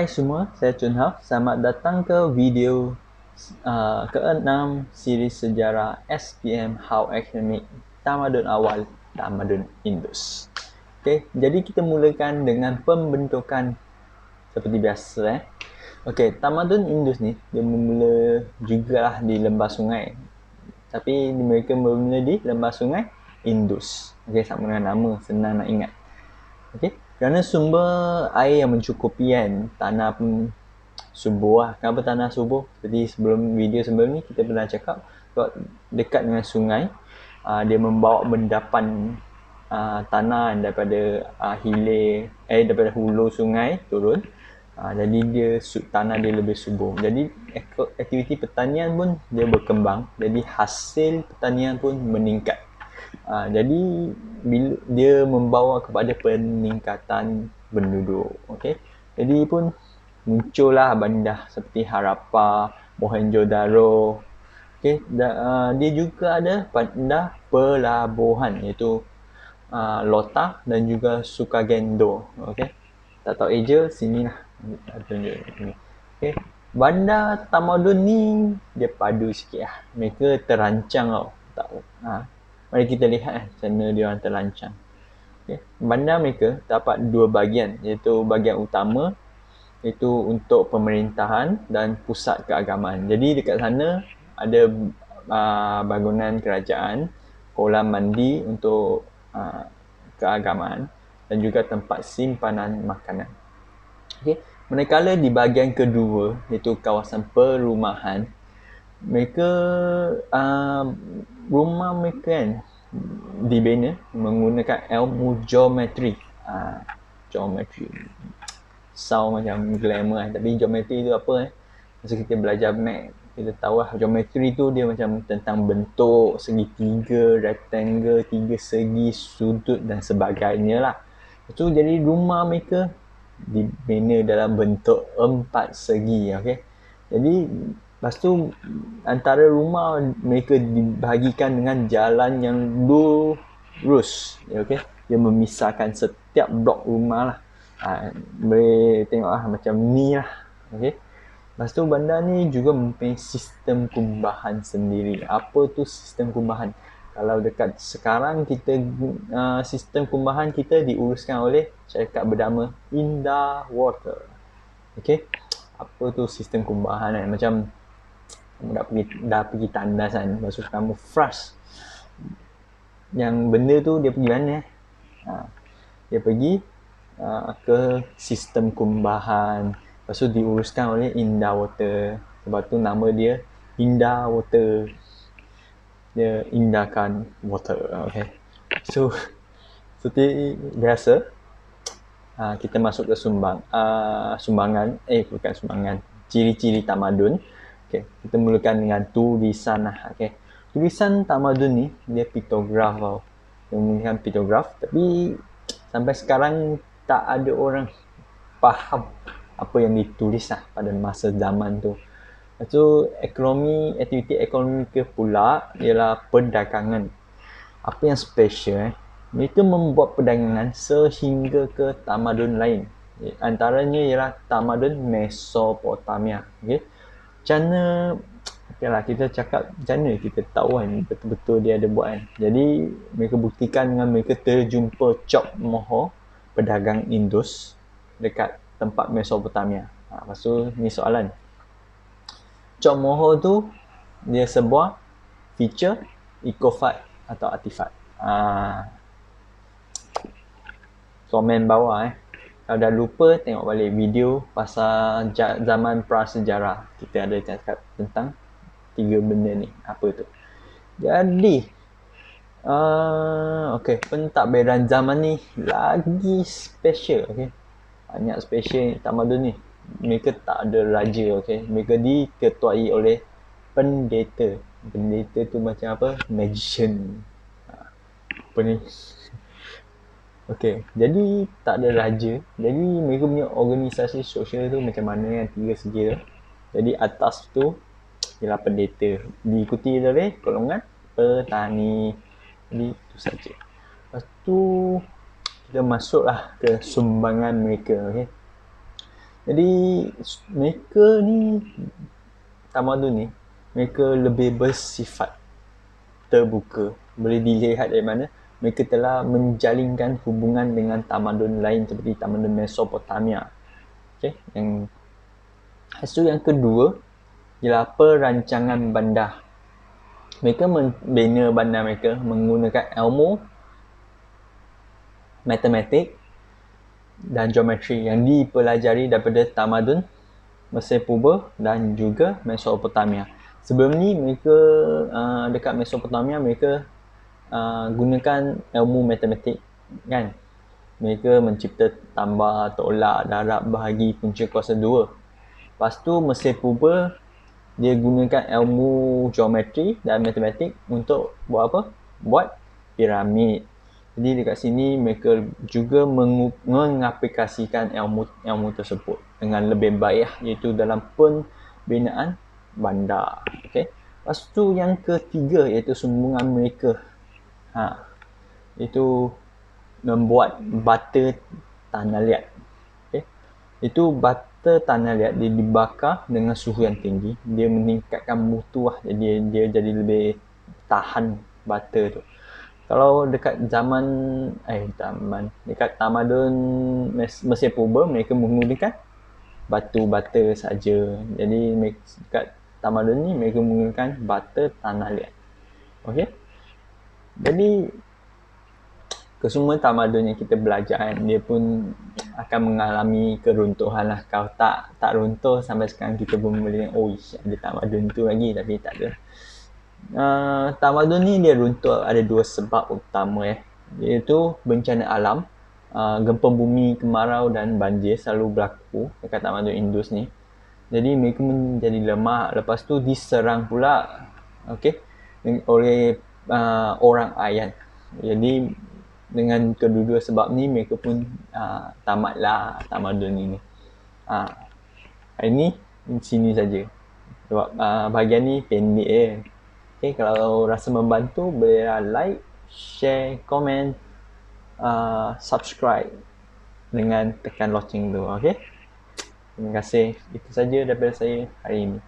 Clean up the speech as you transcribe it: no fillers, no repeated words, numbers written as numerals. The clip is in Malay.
Hai semua, saya Chun Hao. Selamat datang ke video ke-6 siri sejarah SPM How Academic Tamadun Awal Tamadun Indus. Okey, jadi kita mulakan dengan pembentukan seperti biasa. Okey, Tamadun Indus ni dia bermula jugalah di lembah sungai. Tapi mereka bermula di lembah sungai Indus. Okey, sama dengan nama, senang nak ingat. Okey, kerana sumber air yang mencukupi kan, tanah pun subur lah. Kenapa tanah subur? Seperti video sebelum ni kita pernah cakap, sebab dekat dengan sungai, dia membawa endapan tanah daripada daripada hulu sungai turun. Jadi tanah dia lebih subur. Jadi aktiviti pertanian pun dia berkembang. Jadi hasil pertanian pun meningkat. Jadi dia membawa kepada peningkatan penduduk. Okay? Jadi pun muncullah bandar seperti Harappa, Mohenjo-daro. Okay? Dia juga ada bandar pelabuhan iaitu Lota dan juga Sukagendo. Okay? Tak tahu Asia, sini lah. Okay? Bandar tamadun ni dia padu sikit lah. Mereka terancang tau. Mari kita lihat macam mana dia orang terancang. Okay. Bandar mereka dapat dua bahagian, iaitu bahagian utama iaitu untuk pemerintahan dan pusat keagamaan. Jadi dekat sana ada bangunan kerajaan, kolam mandi untuk keagamaan dan juga tempat simpanan makanan. Okay. Manakala di bahagian kedua iaitu kawasan perumahan, mereka rumah mereka kan dibina menggunakan ilmu geometri. Geometri sound macam glamour kan, tapi geometri tu apa masa kita belajar math kita tahu lah, geometri tu dia macam tentang bentuk segitiga, rectangle, tiga segi, sudut dan sebagainya lah. Itu jadi rumah mereka dibina dalam bentuk empat segi. Okay? Jadi lepas tu antara rumah mereka dibahagikan dengan jalan yang lurus. Okay? Dia memisahkan setiap blok rumah lah. Boleh tengok lah macam ni lah. Okay? Lepas tu bandar ni juga mempunyai sistem kumbahan sendiri. Apa tu sistem kumbahan? Kalau dekat sekarang kita sistem kumbahan kita diuruskan oleh syarikat bernama Indah Water. Okay? Apa tu sistem kumbahan kan? Macam dah pergi tandas kan, lepas tu kamu flush yang benda tu dia pergi mana? Dia pergi ke sistem kumbahan, lepas tu diuruskan oleh Indah Water. Sebab tu nama dia Indah Water, dia indahkan water. Okay. So seperti biasa kita masuk ke ciri-ciri tamadun. Okay. Kita mulakan dengan tulisan lah. Okay. Tulisan tamadun ni dia piktograf tau. Dia menggunakan piktograf, tapi sampai sekarang tak ada orang faham apa yang ditulis lah pada masa zaman tu. Lepas tu aktiviti ekonomi ke pula ialah perdagangan. Apa yang special mereka membuat perdagangan sehingga ke tamadun lain. Antaranya ialah tamadun Mesopotamia. Okay? Kita cakap macam mana kita tahu kan betul-betul dia ada buat kan. Jadi mereka buktikan dengan mereka terjumpa Chok Moho, pedagang Indus dekat tempat Mesopotamia. Lepas tu ni soalan. Chok Moho tu dia sebuah feature, ecofat atau artifak. Komen bawah Kalau dah lupa tengok balik video pasal zaman prasejarah. Kita ada cakap tentang tiga benda ni. Apa tu? Jadi okay, pentadbiran zaman ni lagi special. Okay? Banyak special tamadun ni. Mereka tak ada raja. Okay? Mereka diketuai oleh pendeta. Pendeta tu macam apa? Magician. Apa ni? Okay, jadi tak ada raja. Jadi mereka punya organisasi sosial tu macam mana yang tiga segi tu. Jadi atas tu ialah pendeta, diikuti oleh golongan petani. Jadi itu saja. Lepas tu kita masuklah ke sumbangan mereka. Okay? Jadi mereka ni, tamadun ni, mereka lebih bersifat terbuka. Boleh dilihat dari mana mereka telah menjalinkan hubungan dengan tamadun lain seperti tamadun Mesopotamia. Okay? Yang kedua ialah perancangan bandar. Mereka membina bandar mereka menggunakan ilmu matematik dan geometri yang dipelajari daripada tamadun Mesir Purba dan juga Mesopotamia. Sebelum ni mereka dekat Mesopotamia mereka gunakan ilmu matematik kan. Mereka mencipta tambah, tolak, darab, bahagi, punca kuasa 2. Lepas tu Mesir Purba dia gunakan ilmu geometri dan matematik untuk buat apa? Buat piramid. Jadi dekat sini mereka juga mengaplikasikan ilmu tersebut dengan lebih baik, iaitu dalam pembinaan bandar. Okay. Lepas tu yang ketiga iaitu sumbangan mereka. Itu membuat bata tanah liat. Okay. Itu bata tanah liat dia dibakar dengan suhu yang tinggi, dia meningkatkan mutu lah, jadi dia jadi lebih tahan bata tu. Kalau dekat dekat tamadun Mesir Purba mereka menggunakan batu bata saja. Jadi dekat tamadun ni mereka menggunakan bata tanah liat. Okey. Jadi kesemua tamadun yang kita belajar dia pun akan mengalami keruntuhan lah. Kalau tak runtuh sampai sekarang kita pun boleh ada tamadun tu lagi, tapi tak ada. Tamadun ni dia runtuh ada dua sebab utama iaitu bencana alam, gempa bumi, kemarau dan banjir selalu berlaku dekat tamadun Indus ni. Jadi mereka menjadi lemah, lepas tu diserang pula oleh orang Ayan. Jadi dengan kedua-dua sebab ni mereka pun tamatlah tamadun ini. Hari ni sini saja. Sebab bahagian ni pendek Okay, kalau rasa membantu boleh like, share, komen, subscribe dengan tekan loceng tu. Okay? Terima kasih. Itu saja daripada saya hari ini.